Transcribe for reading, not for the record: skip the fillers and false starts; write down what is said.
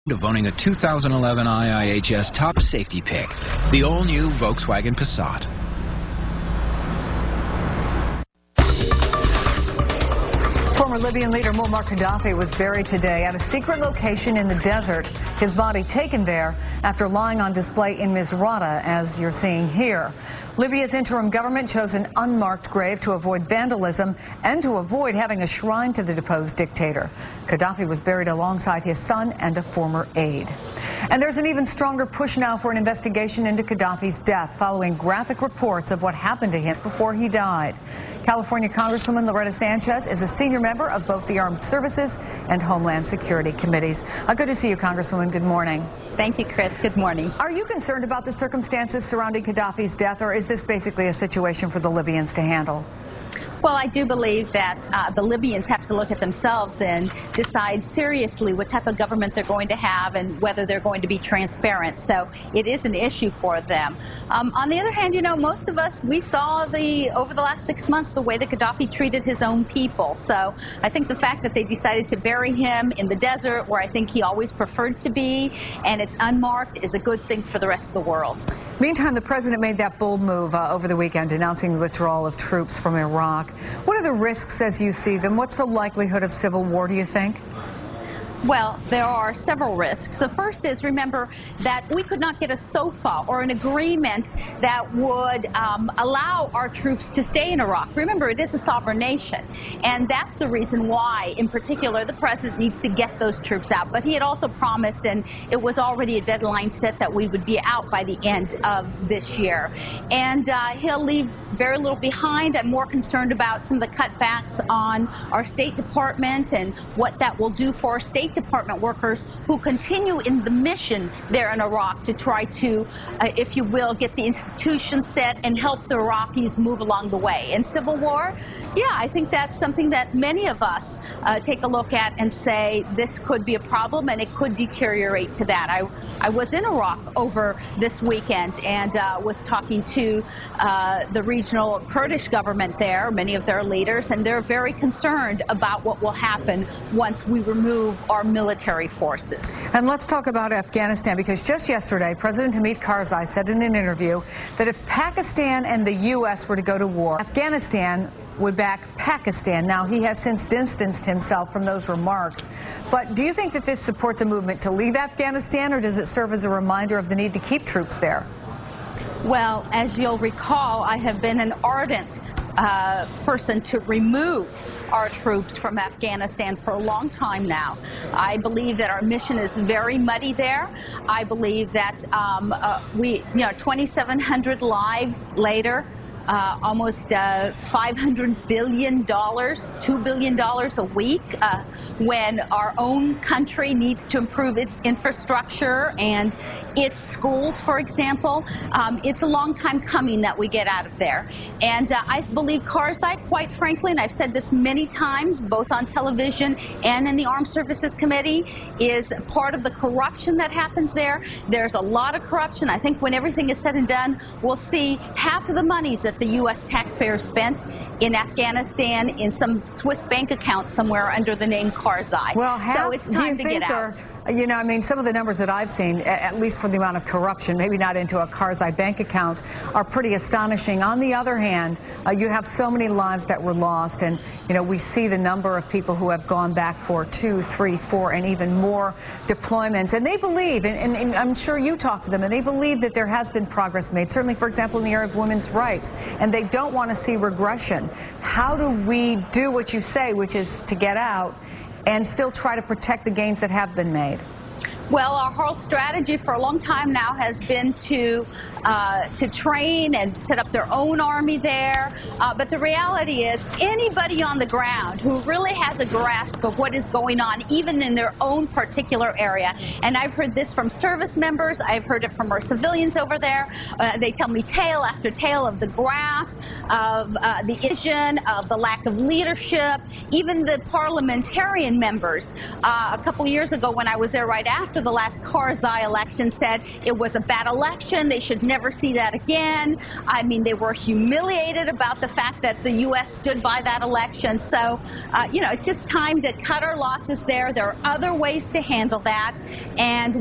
of owning a 2011 IIHS top safety pick, the all-new Volkswagen Passat. Former Libyan leader Muammar Gaddafi was buried today at a secret location in the desert. His body taken there after lying on display in Misrata, as you're seeing here. Libya's interim government chose an unmarked grave to avoid vandalism and to avoid having a shrine to the deposed dictator. Gaddafi was buried alongside his son and a former aide. And there's an even stronger push now for an investigation into Gaddafi's death following graphic reports of what happened to him before he died. California Congresswoman Loretta Sanchez is a senior member of both the Armed Services and Homeland Security Committees. Good to see you, Congresswoman. Good morning. Thank you, Chris. Good morning. Are you concerned about the circumstances surrounding Gaddafi's death, or is this basically a situation for the Libyans to handle? Well, I do believe that the Libyans have to look at themselves and decide seriously what type of government they're going to have and whether they're going to be transparent. So it is an issue for them. On the other hand, you know, most of us, we saw over the last 6 months the way that Gaddafi treated his own people. So I think the fact that they decided to bury him in the desert, where I think he always preferred to be, and it's unmarked, is a good thing for the rest of the world. Meantime, the president made that bold move over the weekend, announcing the withdrawal of troops from Iraq. What are the risks as you see them? What's the likelihood of civil war, do you think? Well, there are several risks. The first is, remember, that we could not get a SOFA or an agreement that would allow our troops to stay in Iraq. Remember, it is a sovereign nation, and that's the reason why, in particular, the president needs to get those troops out. But he had also promised, and it was already a deadline set, that we would be out by the end of this year. And he'll leave very little behind. I'm more concerned about some of the cutbacks on our State Department and what that will do for our State Department workers who continue in the mission there in Iraq to try to, if you will, get the institutions set and help the Iraqis move along the way. And civil war, yeah, I think that's something that many of us take a look at and say this could be a problem and it could deteriorate to that. I was in Iraq over this weekend and was talking to the regional Kurdish government there, many of their leaders, and they're very concerned about what will happen once we remove our military forces. And let's talk about Afghanistan, because just yesterday, President Hamid Karzai said in an interview that if Pakistan and the U.S. were to go to war, Afghanistan would back Pakistan. Now, he has since distanced himself from those remarks. But do you think that this supports a movement to leave Afghanistan, or does it serve as a reminder of the need to keep troops there? Well, as you'll recall, I have been an ardent person to remove our troops from Afghanistan for a long time now. I believe that our mission is very muddy there. I believe that 2,700 lives later, almost $500 billion, $2 billion a week, when our own country needs to improve its infrastructure and its schools, for example. It's a long time coming that we get out of there. And I believe Karzai, quite frankly, and I've said this many times, both on television and in the Armed Services Committee, is part of the corruption that happens there. There's a lot of corruption. I think when everything is said and done, we'll see half of the monies that the U.S. taxpayers spent in Afghanistan in some Swiss bank account somewhere under the name Karzai. Well, so it's time to get out. You know, I mean, some of the numbers that I've seen, at least for the amount of corruption, maybe not into a Karzai bank account, are pretty astonishing. On the other hand, you have so many lives that were lost, and, you know, we see the number of people who have gone back for 2, 3, 4, and even more deployments. And they believe, and I'm sure you talk to them, and they believe that there has been progress made, certainly, for example, in the area of women's rights, and they don't want to see regression. How do we do what you say, which is to get out and still try to protect the gains that have been made? Well, our whole strategy for a long time now has been to train and set up their own army there. But the reality is, anybody on the ground who really has a grasp of what is going on, even in their own particular area, and I've heard this from service members, I've heard it from our civilians over there, they tell me tale after tale of the graft, of the vision, of the lack of leadership, even the parliamentarian members. A couple years ago when I was there right after after the last Karzai election said it was a bad election. They should never see that again. I mean, they were humiliated about the fact that the U.S. stood by that election. So, you know, it's just time to cut our losses there. There are other ways to handle that. And